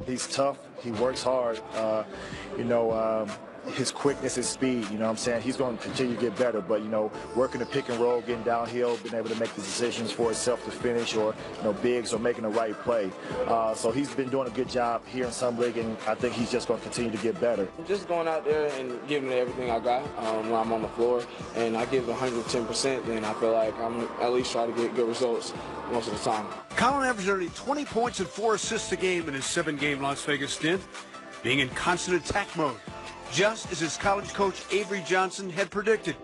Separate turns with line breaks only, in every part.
He's tough. He works hard. His quickness, his speed, you know what I'm saying? He's going to continue to get better, but, working the pick and roll, getting downhill, being able to make the decisions for himself to finish or, bigs or making the right play. So he's been doing a good job here in Summer League, and I think he's just going to continue to get better.
Just going out there and giving it everything I got when I'm on the floor, and I give 110%, then I feel like I'm at least trying to get good results most of the time.
Colin averaged only 20 points and 4 assists a game in his 7-game Las Vegas stint, being in constant attack mode, just as his college coach Avery Johnson had predicted.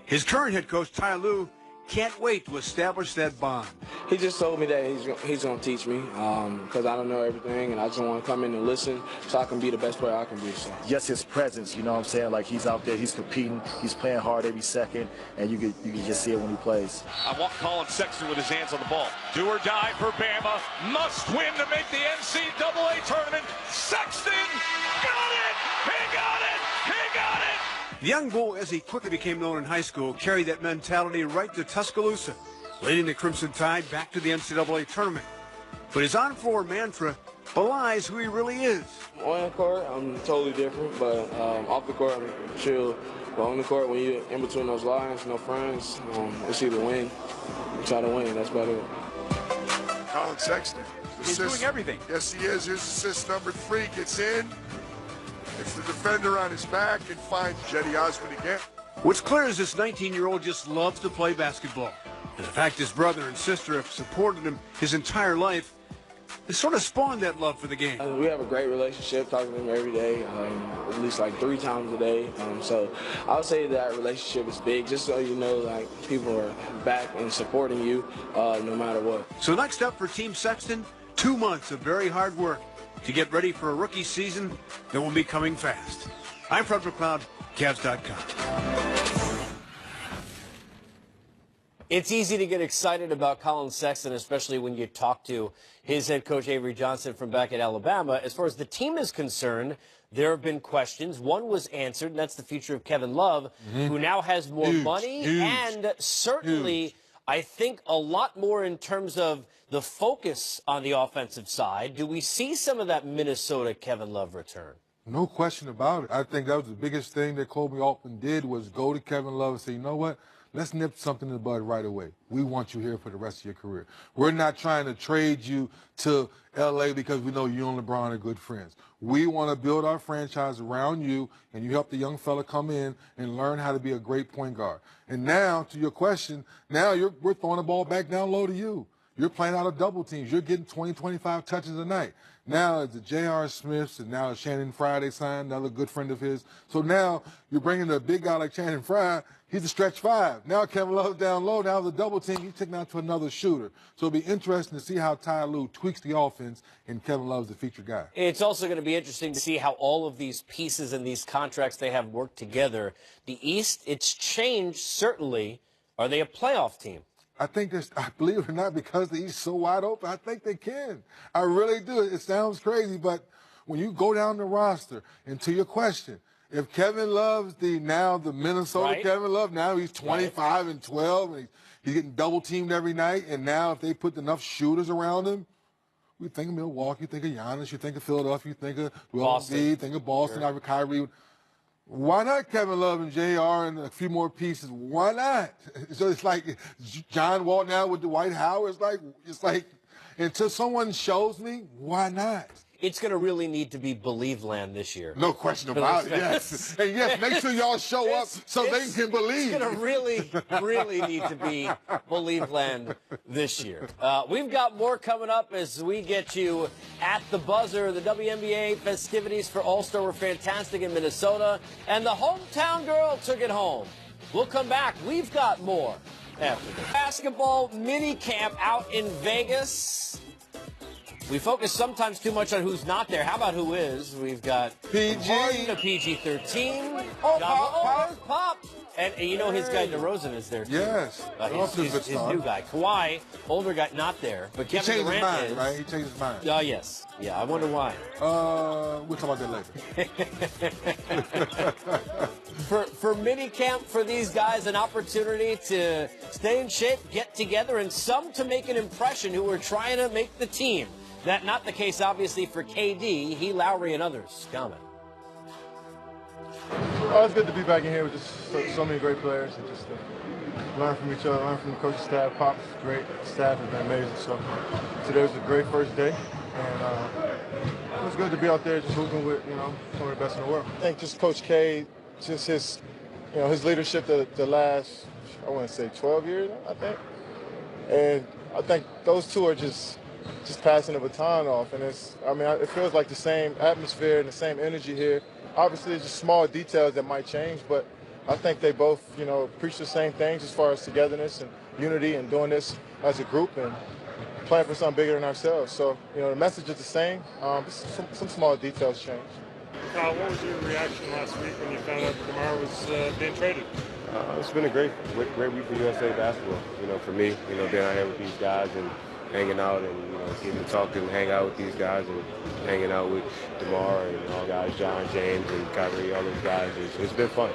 His current head coach, Ty Lue, can't wait to establish that bond.
He just told me that he's going to teach me because I don't know everything, and I just want to come in and listen so I can be the best player I can be. So.
Just his presence, you know what I'm saying? Like, he's out there, he's competing, he's playing hard every second, and you can just see it when he plays.
I want Colin Sexton with his hands on the ball. Do or die for Bama. Must win to make the NCAA tournament. Sexton got it! He got it! He got it!
The young bull, as he quickly became known in high school, carried that mentality right to Tuscaloosa, leading the Crimson Tide back to the NCAA tournament. But his on-floor mantra belies who he really is.
On the court, I'm totally different, but off the court, I'm chill. But on the court, when you're in between those lines, no friends, it's either win or try to win. That's about it.
Colin Sexton.
He's doing everything.
Yes, he is. Here's assist number 3. Gets in. It's the defender on his back and finds Jetty Osmond again.
What's clear is this 19-year-old just loves to play basketball. And the fact his brother and sister have supported him his entire life has sort of spawned that love for the game.
We have a great relationship, talking to him every day, at least like 3 times a day. So I would say that relationship is big, just so you know, like, people are back and supporting you no matter what.
So next up for Team Sexton, 2 months of very hard work to get ready for a rookie season that will be coming fast. I'm Fred McLeod, Cavs.com.
It's easy to get excited about Colin Sexton, especially when you talk to his head coach, Avery Johnson, from back at Alabama. As far as the team is concerned, there have been questions. One was answered, and that's the future of Kevin Love, who now has more money and certainly, I think, a lot more in terms of the focus on the offensive side. Do we see some of that Minnesota Kevin Love return?
No question about it. I think that was the biggest thing that Kobe Altman did, was go to Kevin Love and say, you know what? Let's nip something in the bud right away. We want you here for the rest of your career. We're not trying to trade you to L.A. because we know you and LeBron are good friends. We want to build our franchise around you, and you help the young fella come in and learn how to be a great point guard. And now, to your question, now we're throwing the ball back down low to you. You're playing out of double teams. You're getting 20, 25 touches a night. Now it's the J.R. Smiths, and now it's Shannon Fry they signed, another good friend of his. So now you're bringing a big guy like Shannon Fry. He's a stretch 5. Now Kevin Love's down low. Now the double team, he's taking out to another shooter. So it'll be interesting to see how Ty Lue tweaks the offense, and Kevin Love's the featured guy.
It's also going to be interesting to see how all of these pieces and these contracts they have worked together. The East, it's changed, certainly. Are they a playoff team?
I think this, I believe it or not, because the East so wide open, I think they can. I really do. It sounds crazy, but when you go down the roster, and to your question, if Kevin Love's the Minnesota Kevin Love, now he's 25 and 12, and he's getting double teamed every night, and now if they put enough shooters around him, we think of Milwaukee, you think of Giannis, you think of Philadelphia, you think of Boston, think of Boston, Kyrie. Why not Kevin Love and JR and a few more pieces? Why not? So it's like John Wall now with Dwight Howard. It's like until someone shows me, why not?
It's going to really need to be Believe Land this year.
No question about it, yes. And yes, make sure y'all show up so they can believe.
It's going to really, really need to be Believe Land this year. We've got more coming up as we get you at the buzzer. The WNBA festivities for All-Star were fantastic in Minnesota, and the hometown girl took it home. We'll come back. We've got more after this. Basketball mini camp out in Vegas. We focus sometimes too much on who's not there. How about who is? We've got
PG.
Harden, a PG-13. Pop. And you know his guy DeRozan is there, too.
Yes.
His new guy. Kawhi, older guy, not there. But Kevin Durant
changed his mind,
is.
right? He changed his mind.
Yes. Yeah, I wonder why.
We'll talk about that later.
For mini camp for these guys, an opportunity to stay in shape, get together, and some to make an impression who are trying to make the team. That not the case, obviously, for KD, he, Lowry, and others. Comment.
Oh, it's good to be back in here with just so many great players and just to learn from each other, learn from the coaching staff. Pop's great, the staff has been amazing. So today was a great first day, and it was good to be out there just hooping with some of the best in the world. I think just Coach K, just his leadership the last, I want to say 12 years, I think, and I think those two are just passing the baton off, and it feels like the same atmosphere and the same energy here. Obviously, there's just small details that might change, but I think they both, preach the same things as far as togetherness and unity and doing this as a group and playing for something bigger than ourselves. So, the message is the same. Some small details change.
Kyle, what was your reaction last week when you found out that DeMar was being traded?
It's been a great week for USA basketball. For me, being out here with these guys and hanging out and getting to talk and hang out with these guys and hanging out with DeMar and all guys, John, James, and Kyrie, all those guys. It's been fun.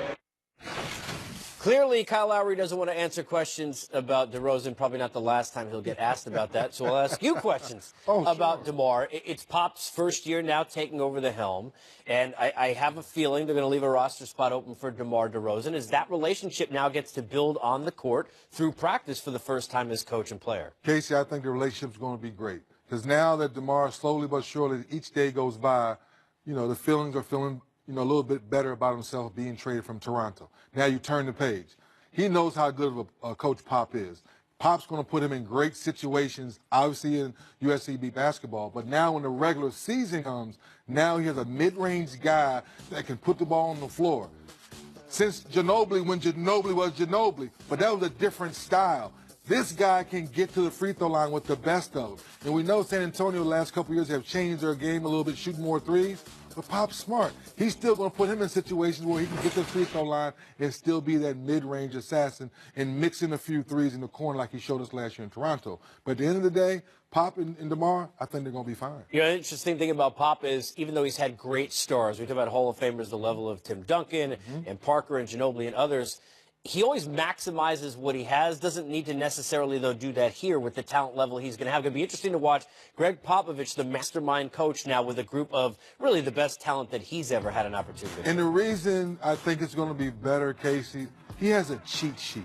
Clearly, Kyle Lowry doesn't want to answer questions about DeRozan. Probably not the last time he'll get asked about that. So I'll ask you questions about DeMar. It's Pop's first year now taking over the helm. And I have a feeling they're going to leave a roster spot open for DeMar DeRozan as that relationship now gets to build on the court through practice for the first time as coach and player.
Casey, I think the relationship's going to be great. Because now that DeMar slowly but surely, each day goes by, the feelings are feeling a little bit better about himself being traded from Toronto. Now you turn the page. He knows how good of a coach Pop is. Pop's going to put him in great situations, obviously in USCB basketball, but now when the regular season comes, now he has a mid-range guy that can put the ball on the floor. Since Ginobili, when Ginobili was Ginobili, but that was a different style. This guy can get to the free throw line with the best of them. And we know San Antonio the last couple of years have changed their game a little bit, shooting more threes. But Pop's smart. He's still going to put him in situations where he can get to the free throw line and still be that mid-range assassin and mix in a few threes in the corner like he showed us last year in Toronto. But at the end of the day, Pop and DeMar, I think they're going to be fine.
The interesting thing about Pop is even though he's had great stars, we talk about Hall of Famers, the level of Tim Duncan and Parker and Ginobili and others, he always maximizes what he has, doesn't need to necessarily, though, do that here with the talent level he's going to have. It's going to be interesting to watch Greg Popovich, the mastermind coach now with a group of really the best talent that he's ever had an opportunity.
And the reason I think it's going to be better, Casey, he has a cheat sheet.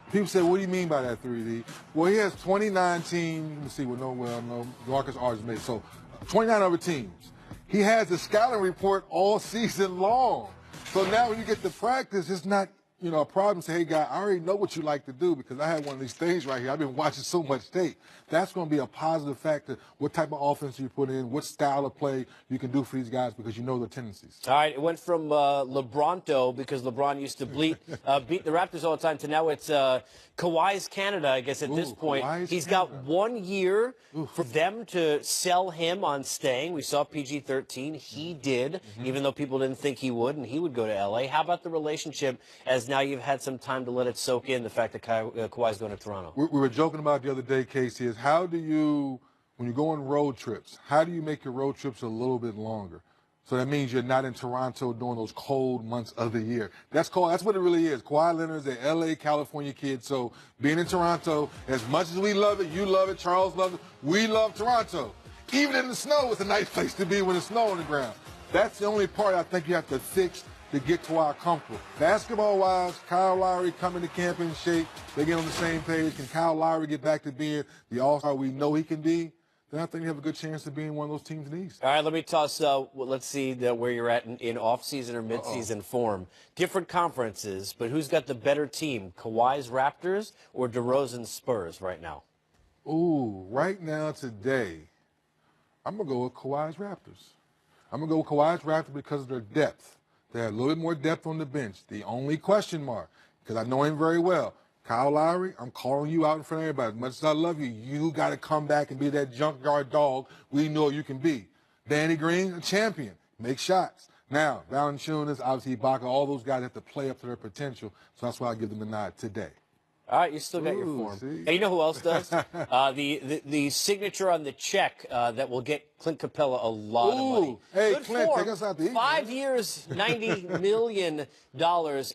People say, what do you mean by that, 3D? Well, he has 29 teams. Let me see, no, Marcus R. is made. So 29 other teams. He has a scouting report all season long. So now when you get to practice, it's not a problem. Say, hey, guy, I already know what you like to do because I have one of these things right here. I've been watching so much tape. That's going to be a positive factor. What type of offense you put in, what style of play you can do for these guys because you know their tendencies.
All right, it went from LeBronto, because LeBron used to beat the Raptors all the time, to now it's Kawhi's Canada, I guess, at this point.
Kawhi's
He's
Canada.
got 1 year for them to sell him on staying. We saw PG-13. He did, even though people didn't think he would, and he would go to L.A. How about the relationship as now you've had some time to let it soak in, the fact that Kawhi's going to Toronto?
We were joking about the other day, Casey, is how do you, when you go on road trips, how do you make your road trips a little bit longer? So that means you're not in Toronto during those cold months of the year. That's cold. That's what it really is. Kawhi Leonard's an L.A., California kid. So being in Toronto, as much as we love it, you love it, Charles loves it, we love Toronto. Even in the snow, it's a nice place to be when it's snow on the ground. That's the only part I think you have to fix to get Kawhi comfortable. Basketball-wise, Kyle Lowry coming to camp in shape. They get on the same page. Can Kyle Lowry get back to being the all-star we know he can be? Then I think you have a good chance of being one of those teams in the East.
All right, let me toss, let's see where you're at in off-season or mid-season form. Different conferences, but who's got the better team, Kawhi's Raptors or DeRozan's Spurs right now?
Ooh, right now, today, I'm going to go with Kawhi's Raptors. I'm going to go with Kawhi's Raptors because of their depth. They have a little bit more depth on the bench. The only question mark, because I know him very well, Kyle Lowry, I'm calling you out in front of everybody. As much as I love you, you got to come back and be that junkyard dog we know you can be. Danny Green, a champion. Make shots. Now, Valanciunas, obviously Ibaka, all those guys have to play up to their potential, so that's why I give them the nod today.
All right, you still got your form. Hey, you know who else does? The signature on the check that will get Clint Capella a lot of money.
Hey,
Good
Clint,
form.
take us out to eat.
5 years, $90 million,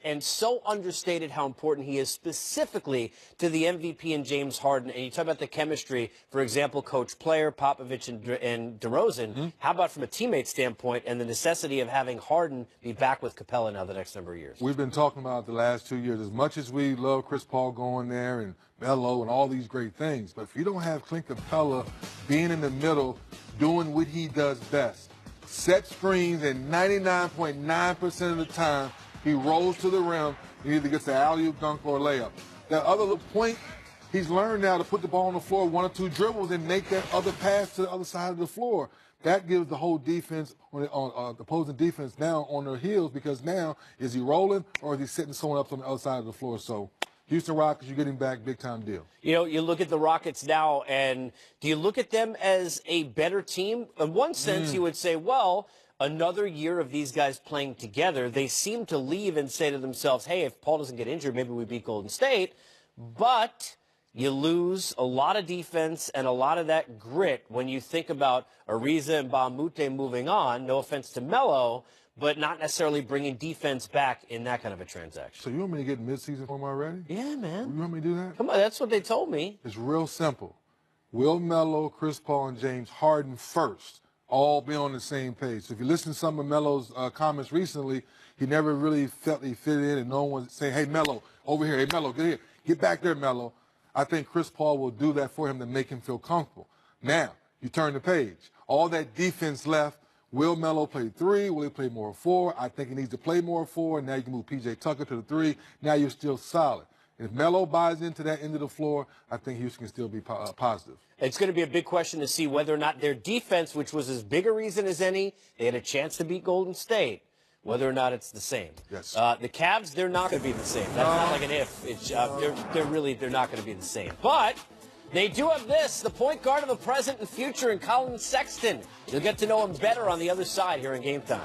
and so understated how important he is specifically to the MVP and James Harden. And you talk about the chemistry, for example, coach-player, Popovich and DeRozan. How about from a teammate standpoint and the necessity of having Harden be back with Capella now the next number of years?
We've been talking about the last 2 years. As much as we love Chris Paul going there and Melo and all these great things, but if you don't have Clint Capella being in the middle, doing what he does best, set screens, and 99.9% of the time he rolls to the rim and either gets an alley-oop, dunk, or layup. That other point, he's learned now to put the ball on the floor, 1 or 2 dribbles, and make that other pass to the other side of the floor. That gives the whole defense, on the opposing defense, now on their heels, because now is he rolling or is he setting someone up on the other side of the floor? So Houston Rockets, you're getting back, big-time deal.
You know, you look at the Rockets now, and do you look at them as a better team? In one sense, you would say, well, another year of these guys playing together. They seem to leave and say to themselves, hey, if Paul doesn't get injured, maybe we beat Golden State. But you lose a lot of defense and a lot of that grit when you think about Ariza and Bamute moving on. No offense to Melo, but not necessarily bringing defense back in that kind of a transaction.
So you want me to get mid-season for him already?
Yeah, man.
You want me to do that?
Come on, that's what they told me.
It's real simple. Will Melo, Chris Paul, and James Harden first all be on the same page? So if you listen to some of Melo's comments recently, he never really felt he fit in, and no one was saying, hey, Melo, over here. Hey, Melo, get here. Get back there, Melo. I think Chris Paul will do that for him to make him feel comfortable. Now, you turn the page. All that defense left. Will Melo play 3? Will he play more 4? I think he needs to play more 4. Now you can move P.J. Tucker to the 3. Now you're still solid. If Melo buys into that end of the floor, I think Houston can still be positive. It's
going to be a big question to see whether or not their defense, which was as big a reason as any, they had a chance to beat Golden State, whether or not it's the same.
Yes.
The Cavs, they're not going to be the same. That's not like an if. It's, they're not going to be the same. But they do have this, the point guard of the present and future in Colin Sexton. You'll get to know him better on the other side here in Game Time.